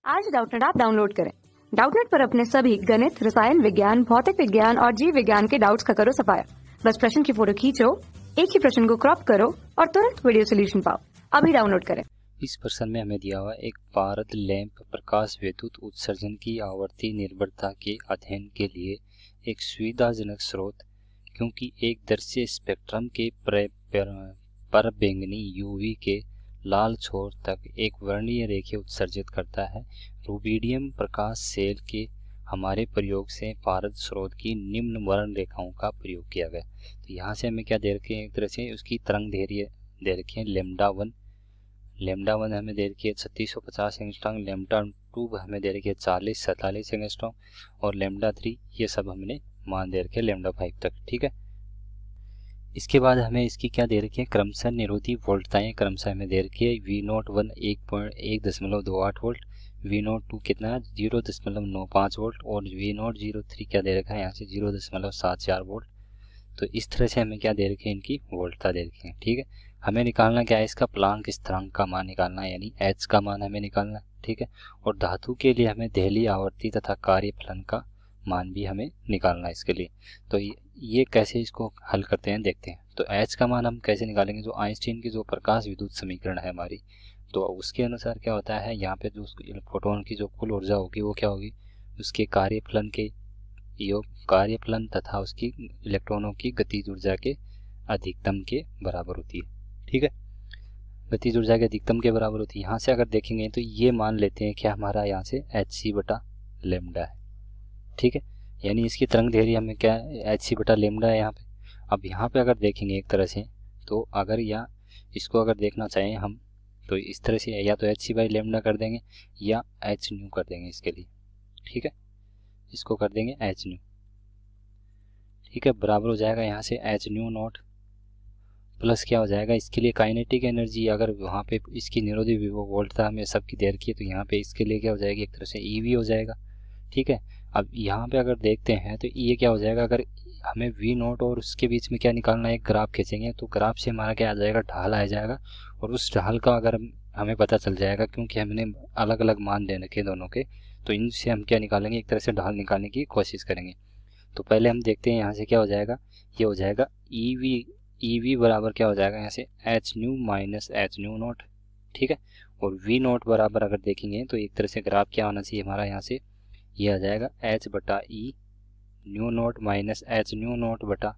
आज Doubtnut app download करें। Doubtnut पर अपने सभी गणित, रसायन विज्ञान, भौतिक विज्ञान और जीव विज्ञान के डाउट्स का करो सफाया। बस प्रश्न की फोटो खींचो, एक ही प्रश्न को क्रॉप करो और तुरंत वीडियो सोल्यूशन पाओ। अभी डाउनलोड करें। इस प्रश्न में हमें दिया हुआ एक पारद लैंप प्रकाश विद्युत उत्सर्जन की आवर्ती निर्भरता के अध्ययन के लिए एक सुविधाजनक स्रोत, क्योंकि एक दृश्य स्पेक्ट्रम के परबैंगनी यूवी के लाल छोर तक एक वर्णीय रेखा उत्सर्जित करता है। रूबिडियम प्रकाश सेल के हमारे प्रयोग से पारद स्रोत की निम्न वर्ण रेखाओं का प्रयोग किया गया। तो यहाँ से हमें क्या दे रखे हैं, एक तरह से उसकी तरंग दैर्घ्य दे रखी है लेमडा वन हमें दे रखी है 3650 एंगस्ट्रॉम, लेमडा 2 हमें दे रखी है 40-47 एंगस्ट्रॉम और लेमडा 3 ये सब हमने मान दे रखे लेमडा 5 तक। ठीक है, इसके बाद हमें इसकी क्या दे रखी है, क्रमशः निरोधी वोल्टताएं क्रमशः हमें दे रखी है। V01 1.128 वोल्ट, V02 कितना है 0.95 वोल्ट और V003 क्या दे रखा है यहाँ से 0.74 वोल्ट। तो इस तरह से हमें क्या दे रखे हैं, इनकी वोल्टता दे रखी है। ठीक है, हमें निकालना क्या है, इसका प्लांक स्थिरांक का मान निकालना है, यानी H का मान हमें निकालना है। ठीक है, और धातु के लिए हमें देहली आवर्ती तथा कार्यफलन का मान भी हमें निकालना है इसके लिए। तो ये कैसे इसको हल करते हैं देखते हैं। तो H का मान हम कैसे निकालेंगे, जो आइंस्टीन की जो प्रकाश विद्युत समीकरण है हमारी, तो उसके अनुसार क्या होता है, यहाँ पे जो फोटोन की जो कुल ऊर्जा होगी वो क्या होगी, उसके कार्यफलन के योग कार्यफलन तथा उसकी इलेक्ट्रॉनों की गतिज ऊर्जा के अधिकतम के बराबर होती है। ठीक है, गतिज ऊर्जा के अधिकतम के बराबर होती है। यहाँ से अगर देखेंगे तो ये मान लेते हैं कि हमारा यहाँ से hc बटा लेमडा है। ठीक है, यानी इसकी तरंग दैर्घ्य हमें क्या है, hc बटा लेमडा है यहाँ पे। अब यहाँ पे अगर देखेंगे एक तरह से, तो अगर या इसको अगर देखना चाहें हम, तो इस तरह से या तो hc बाई लेमडा कर देंगे या h न्यू कर देंगे इसके लिए। ठीक है, इसको कर देंगे h न्यू। ठीक है, बराबर हो जाएगा यहाँ से h न्यू नॉट प्लस क्या हो जाएगा, इसके लिए काइनेटिक एनर्जी, अगर वहाँ पे इसकी निरोधी विभव वोल्टता हमें सबकी देर की है, तो यहाँ पे इसके लिए क्या हो जाएगी, एक तरह से ईवी हो जाएगा। ठीक है, अब यहाँ पे अगर देखते हैं तो ये क्या हो जाएगा, अगर हमें वी नोट और उसके बीच में क्या निकालना है, एक ग्राफ खींचेंगे तो ग्राफ से हमारा क्या आ जाएगा, ढाल आ जाएगा। और उस ढाल का अगर हमें पता चल जाएगा, क्योंकि हमने अलग अलग मान दे रखे दोनों के, तो इनसे हम क्या निकालेंगे, एक तरह से ढाल निकालने की कोशिश करेंगे। तो पहले हम देखते हैं यहाँ से क्या हो जाएगा, ये हो जाएगा ईवी बराबर क्या हो जाएगा यहाँ से H new minus H nu note. ठीक है, और वी नोट बराबर अगर देखेंगे तो एक तरह से ग्राफ क्या होना चाहिए हमारा, यहाँ से ये आ जाएगा एच बटा E nu naught minus H nu naught बटा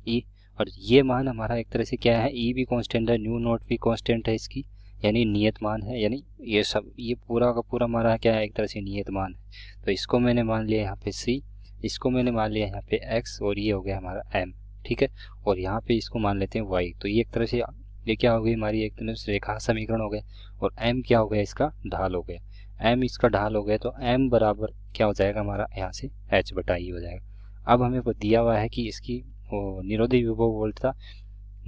ई। और ये मान हमारा एक तरह से क्या है, ई भी कांस्टेंट है, न्यू नोट भी कांस्टेंट है इसकी, यानी नियत मान है, यानी ये सब ये पूरा का पूरा हमारा क्या है, एक तरह से नियत मान है। तो इसको मैंने मान लिया यहाँ पे सी, इसको मैंने मान लिया यहाँ पे एक्स और ये हो गया हमारा एम। ठीक है, और यहाँ पे इसको मान लेते हैं वाई। तो ये एक तरह से ये क्या हो गई हमारी, एक तरह से रेखा समीकरण हो गया। और एम क्या हो गया, इसका ढाल हो गया, एम इसका ढाल हो गया। तो एम बराबर क्या हो जाएगा हमारा, यहाँ से एच बटा ई हो जाएगा। अब हमें दिया हुआ है कि इसकी निरोधी विभव वोल्टता,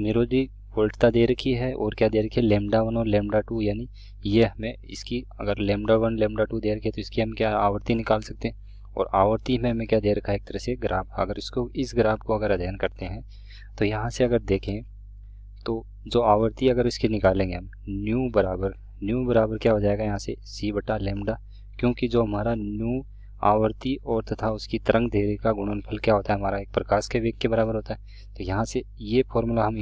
निरोधी वोल्टता दे रखी है और क्या दे रखी है, लेमडा 1 और लेमडा 2, यानी ये हमें इसकी अगर लेमडा 1 लेमडा 2 दे रखी है तो इसकी हम क्या आवर्ती निकाल सकते हैं। और आवर्ती में हमें क्या दे रखा है, एक तरह से ग्राफ। अगर इसको इस ग्राफ को अगर अध्ययन करते हैं तो यहाँ से अगर देखें तो जो आवर्ती अगर इसकी निकालेंगे हम, न्यू बराबर क्या हो जाएगा यहाँ से सी बटा लेमडा, क्योंकि जो हमारा न्यू आवर्ती और तथा उसकी तरंग दैर्घ्य का गुणनफल क्या होता है हमारा, एक प्रकाश के वेग के बराबर होता है। तो यहाँ से ये फॉर्मूला हम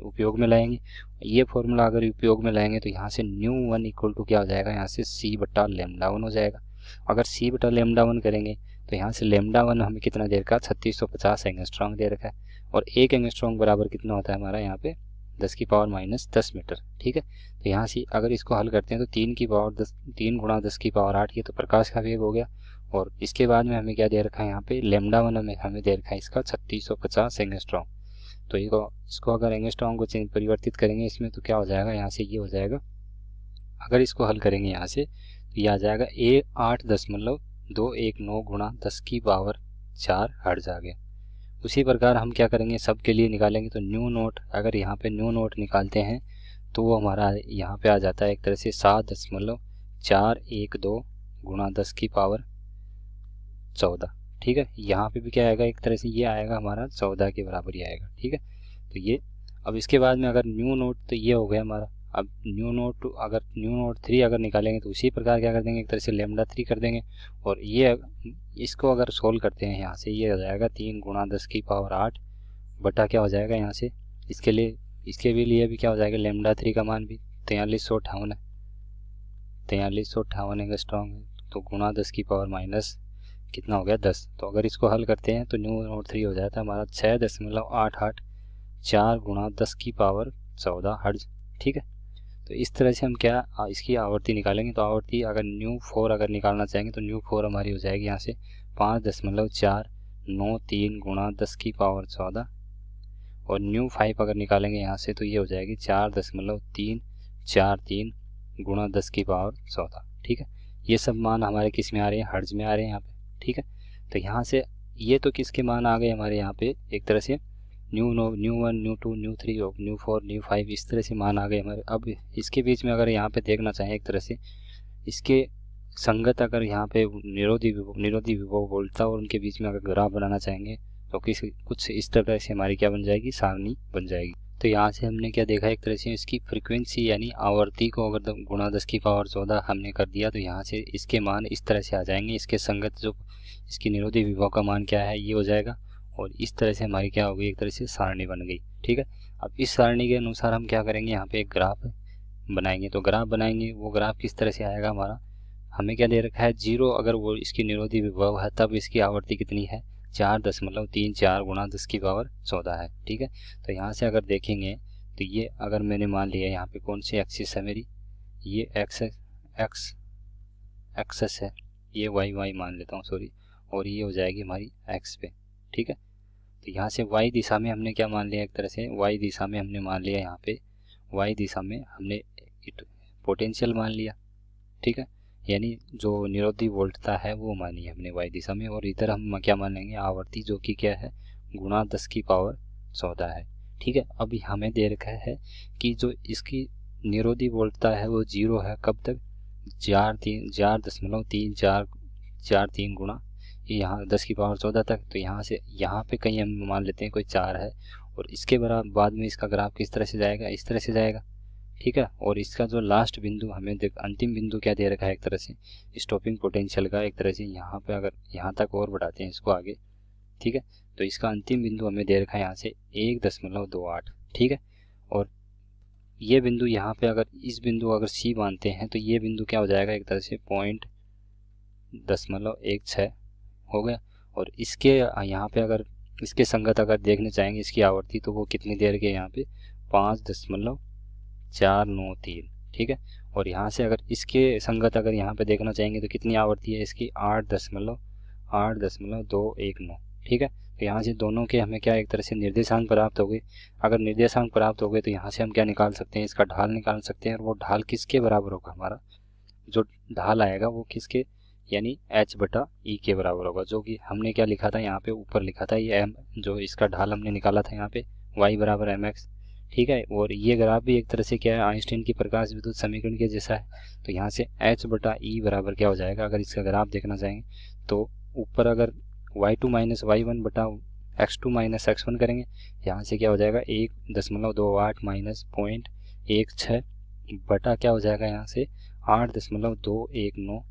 उपयोग में लाएंगे। ये फॉर्मूला अगर उपयोग में लाएंगे तो यहाँ से न्यू 1 इक्वल टू क्या हो जाएगा, यहाँ से सी बटा लेमडा 1 हो जाएगा। अगर सी बटा लेमडा 1 करेंगे तो यहाँ से लेमडा 1 हमें कितना दे रखा है, 3650 एंगस्ट्रॉन्ग दे रखा है। और 1 एंगस्ट्रॉन्ग बराबर कितना होता है हमारा यहाँ पे 10 की पावर माइनस 10 मीटर। ठीक है, तो यहाँ से अगर इसको हल करते हैं तो 3 की पावर 10, 3 गुणा 10 की पावर 8, ये तो प्रकाश का वेग हो गया। और इसके बाद में हमें क्या दे रखा है यहाँ पे, लेमडा 1 हमें दे रखा है इसका 3650 एंगस्ट्रॉन्ग। तो इसको अगर एंगस्ट्रॉन्ग को परिवर्तित करेंगे इसमें तो क्या हो जाएगा, यहाँ से ये हो जाएगा, अगर इसको हल करेंगे यहाँ से तो ये आ जाएगा 8.219 गुणा 10 की पावर 4 हर्ट्ज आ गया। उसी प्रकार हम क्या करेंगे, सब के लिए निकालेंगे तो न्यू नोट, अगर यहाँ पे न्यू नोट निकालते हैं तो वो हमारा यहाँ पे आ जाता है एक तरह से 7.412 गुणा 10 की पावर 14। ठीक है, यहाँ पे भी क्या आएगा, एक तरह से ये आएगा हमारा 14 के बराबर ही आएगा। ठीक है, तो ये अब इसके बाद में अगर न्यू नोट, तो ये हो गया हमारा। अब न्यू नोट 3 अगर निकालेंगे तो उसी प्रकार क्या कर देंगे, एक तरह से लेमडा 3 कर देंगे। और ये इसको अगर सोल्व करते हैं यहाँ से, ये हो जाएगा 3 गुणा 10 की पावर 8 बटा क्या हो जाएगा यहाँ से, इसके भी लिए भी क्या हो जाएगा, लेमडा 3 का मान भी 4358 है, 4358 है स्ट्रॉन्ग है, तो गुणा 10 की पावर माइनस कितना हो गया 10। तो अगर इसको हल करते हैं तो न्यू नोट 3 हो जाता है हमारा 6.88 गुणा 10 की पावर 14 हर्ट्ज। ठीक है, तो इस तरह से हम क्या इसकी आवर्ती निकालेंगे। तो आवर्ती अगर न्यू 4 अगर निकालना चाहेंगे तो न्यू 4 हमारी हो जाएगी यहाँ से 5.493 गुणा 10 की पावर 14, और न्यू 5 अगर निकालेंगे यहाँ से तो ये हो जाएगी 4.343 गुणा 10 की पावर 14। ठीक है, ये सब मान हमारे किस में आ रहे हैं, हर्ट्ज में आ रहे हैं यहाँ पे। ठीक है, तो यहाँ से ये तो किसके मान आ गए हमारे यहाँ पे, एक तरह से न्यू 1, न्यू 2, न्यू 3 और न्यू 4, न्यू 5, इस तरह से मान आ गए हमारे। अब इसके बीच में अगर यहाँ पे देखना चाहें, एक तरह से इसके संगत अगर यहाँ पे निरोधी विभव वोल्टता और उनके बीच में अगर ग्राफ बनाना चाहेंगे तो कुछ इस तरह से हमारी क्या बन जाएगी, सारणी बन जाएगी। तो यहाँ से हमने क्या देखा, एक तरह से इसकी फ्रीक्वेंसी यानी आवर्ती को अगर गुणा 10 की पावर 14 हमने कर दिया तो यहाँ से इसके मान इस तरह से आ जाएंगे। इसके संगत जो इसकी निरोधी विभव का मान क्या है, ये हो जाएगा, और इस तरह से हमारी क्या होगी, एक तरह से सारणी बन गई। ठीक है, अब इस सारणी के अनुसार हम क्या करेंगे, यहाँ पे एक ग्राफ बनाएंगे। तो ग्राफ बनाएंगे, वो ग्राफ किस तरह से आएगा, हमारा हमें क्या दे रखा है 0 अगर वो इसकी निरोधी विभव है तब इसकी आवर्ती कितनी है, 4.34 गुणा 10 की पावर 14 है। ठीक है, तो यहाँ से अगर देखेंगे तो ये अगर मैंने मान लिया यहाँ पे कौन सी एक्सिस है मेरी, ये एक्सेस है, ये वाई मान लेता हूँ सॉरी, और ये हो जाएगी हमारी एक्स पे। ठीक है, तो यहाँ से वाई दिशा में हमने क्या मान लिया, एक तरह से वाई दिशा में हमने मान लिया, यहाँ पे वाई दिशा में हमने पोटेंशियल मान लिया। ठीक है, यानी जो निरोधी वोल्टता है वो मानी हमने वाई दिशा में, और इधर हम क्या मानेंगे, आवर्ती, जो कि क्या है गुणा 10 की पावर 14 है। ठीक है, अभी हमें दे रखा है कि जो इसकी निरोधी वोल्टता है वो 0 है, कब तक, 4.34 गुणा ये यहाँ 10 की पावर 14 तक। तो यहाँ से यहाँ पे कहीं हम मान लेते हैं कोई 4 है, और इसके बराबर बाद में इसका ग्राफ किस तरह से जाएगा, इस तरह से जाएगा। ठीक है, और इसका जो लास्ट बिंदु हमें अंतिम बिंदु क्या दे रखा है, एक तरह से स्टॉपिंग पोटेंशियल का, एक तरह से यहाँ पे अगर यहाँ तक और बढ़ाते हैं इसको आगे। ठीक है, तो इसका अंतिम बिंदु हमें दे रखा है यहाँ से 1.28। ठीक है, और ये बिंदु यहाँ पे अगर इस बिंदु अगर C मानते हैं तो ये बिंदु क्या हो जाएगा, एक तरह से 0.16 हो गया। और इसके यहाँ पे अगर इसके संगत अगर देखने चाहेंगे इसकी आवर्ती तो वो कितनी देर के यहाँ पे 5.493। ठीक है, और यहाँ से अगर इसके संगत अगर यहाँ पे देखना चाहेंगे तो कितनी आवर्ती है इसकी 8.219। ठीक है, तो यहाँ से दोनों के हमें क्या एक तरह से निर्देशांक प्राप्त हो गए। अगर निर्देशांक प्राप्त हो गए तो यहाँ से हम क्या निकाल सकते हैं, इसका ढाल निकाल सकते हैं, और वो ढाल किसके बराबर होगा, हमारा जो ढाल आएगा वो किसके, यानी h/e के बराबर होगा, जो कि हमने क्या लिखा था यहाँ पे ऊपर लिखा था, ये m जो इसका ढाल हमने निकाला था यहाँ पे y बराबर mx। ठीक है, और ये ग्राफ भी एक तरह से क्या है, आइंस्टाइन की प्रकाश विद्युत समीकरण के जैसा है। तो यहाँ से h/e बराबर क्या हो जाएगा, अगर इसका ग्राफ देखना चाहेंगे तो ऊपर अगर y2 माइनस y1 बटा x2 माइनस x1 करेंगे, यहाँ से क्या हो जाएगा 1.28 माइनस 0.16 बटा क्या हो जाएगा यहाँ से 8.219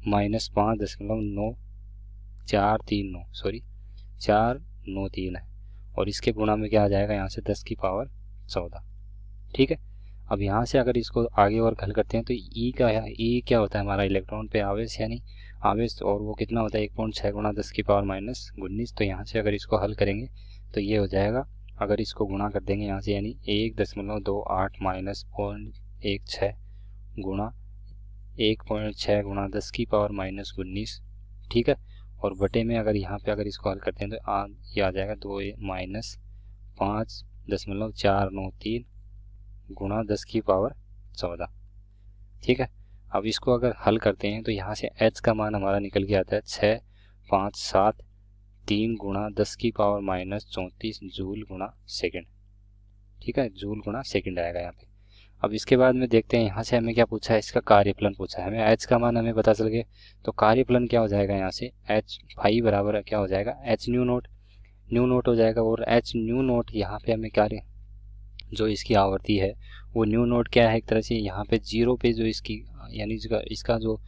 माइनस 5.9439 सॉरी 493 है, और इसके गुणा में क्या आ जाएगा यहाँ से 10 की पावर 14। ठीक है, अब यहाँ से अगर इसको आगे और हल करते हैं तो ई क्या होता है हमारा इलेक्ट्रॉन पे आवेश, यानी आवेश, और वो कितना होता है 1.6 गुणा 10 की पावर माइनस 19। तो यहाँ से अगर इसको हल करेंगे तो ये हो जाएगा, अगर इसको गुणा कर देंगे यहाँ से, यानी 1.28 माइनस 0.16 गुणा 1.6 गुणा 10 की पावर माइनस 19। ठीक है, और बटे में अगर यहाँ पे अगर इसको हल करते हैं तो ये आ जाएगा 2 माइनस 5.493 गुणा 10 की पावर 14। ठीक है, अब इसको अगर हल करते हैं तो यहाँ से h का मान हमारा निकल के आता है 6573 गुणा 10 की पावर माइनस 34 जूल गुणा सेकेंड। ठीक है, जूल गुणा सेकेंड आएगा यहाँ पे। अब इसके बाद में देखते हैं यहाँ से हमें क्या पूछा है, इसका कार्यफलन पूछा है हमें, h का मान हमें पता चल गया। तो कार्यफलन क्या हो जाएगा यहाँ से h फाई बराबर क्या हो जाएगा h न्यू नोट हो जाएगा, और h न्यू नोट यहाँ पे हमें क्या जो इसकी आवर्ती है वो न्यू नोड क्या है, एक तरह से यहाँ पे 0 पे जो इसकी यानी इसका जो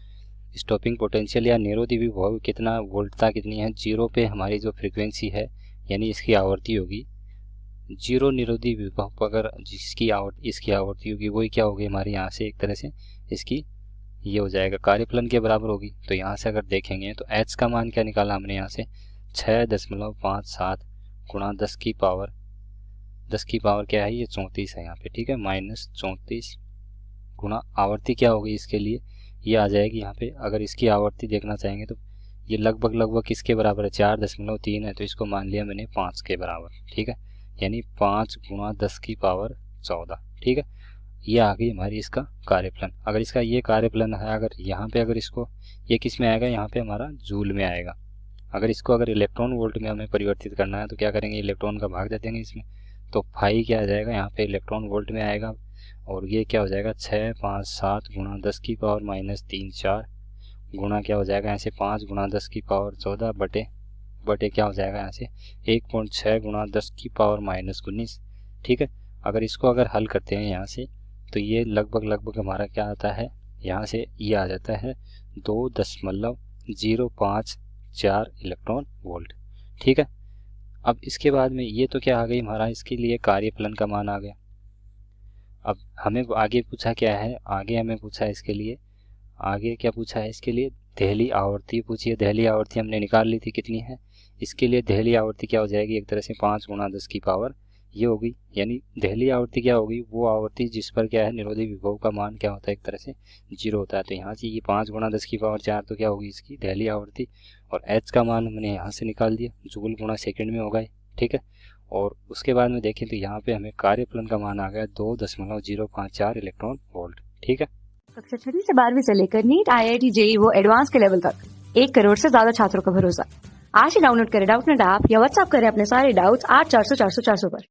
स्टॉपिंग पोटेंशियल या निरोधी विभव कितना वोल्टता कितनी है, 0 पे हमारी जो फ्रीक्वेंसी है यानी इसकी आवर्ती होगी, 0 निरोधी विभव अगर इसकी आवर्ती होगी वही क्या होगी हमारे यहाँ से एक तरह से इसकी ये हो जाएगा कार्यफलन के बराबर होगी। तो यहाँ से अगर देखेंगे तो h का मान क्या निकाला हमने यहाँ से 6.57 गुणा 10 की पावर क्या है, ये 34 है यहाँ पे, ठीक है, -34 गुणा आवर्ती क्या होगी इसके लिए, ये आ जाएगी यहाँ पे। अगर इसकी आवर्ती देखना चाहेंगे तो ये लगभग किसके बराबर है, 4.3 है, तो इसको मान लिया मैंने 5 के बराबर, ठीक है, यानी 5 गुणा 10 की पावर 14, ठीक है। ये आ गई हमारी इसका कार्यफलन। अगर इसका ये कार्यफलन है, अगर यहाँ पे अगर इसको ये किस में आएगा, यहाँ पे हमारा जूल में आएगा। अगर इसको अगर इलेक्ट्रॉन वोल्ट में हमें परिवर्तित करना है तो क्या करेंगे, इलेक्ट्रॉन का भाग दे देंगे इसमें, तो फाई क्या आ जाएगा यहाँ पे इलेक्ट्रॉन वोल्ट में आएगा, और ये क्या हो जाएगा 657 गुणा 10 की पावर -3 4 गुणा क्या हो जाएगा यहाँ से 5 गुणा 10 की पावर 14 बटे क्या हो जाएगा यहाँ से 1.6 गुणा 10 की पावर -19, ठीक है। अगर इसको अगर हल करते हैं यहाँ से तो ये लगभग हमारा क्या आता है, यहाँ से ये आ जाता है 2.054 इलेक्ट्रॉन वोल्ट, ठीक है। अब इसके बाद में ये तो क्या आ गई हमारा इसके लिए कार्यफलन का मान आ गया। अब हमें आगे पूछा क्या है, आगे हमें पूछा है इसके लिए, आगे क्या पूछा है इसके लिए, दहली आवर्ती पूछी है। दहली आवर्ती हमने निकाल ली थी कितनी है, इसके लिए दहली आवर्ती क्या हो जाएगी, एक तरह से 5 गुणा 10 की पावर ये होगी, यानी दहली आवर्ती क्या होगी, वो आवर्ती जिस पर क्या है निरोधी विभव का मान क्या होता है, एक तरह से 0 होता है। तो यहाँ से ये 5 गुणा 10 की पावर 4 तो क्या होगी इसकी दहली आवर्ती, और h का मान हमने यहाँ से निकाल दिया, जूल गुणा सेकंड में होगा, ठीक है। और उसके बाद में देखें तो यहाँ पे हमें कार्यफलन का मान आ गया 2.054 इलेक्ट्रॉन वोल्ट, ठीक है। कक्षा 6 से 12वीं से लेकर नीट, IIT, JEE वो एडवांस के लेवल तक 1 करोड़ से ज्यादा छात्रों का भरोसा। आज ही डाउनलोड करें डाउटनेट ऐप या व्हाट्सएप करें अपने सारे डाउट्स 8400 400 400 पर।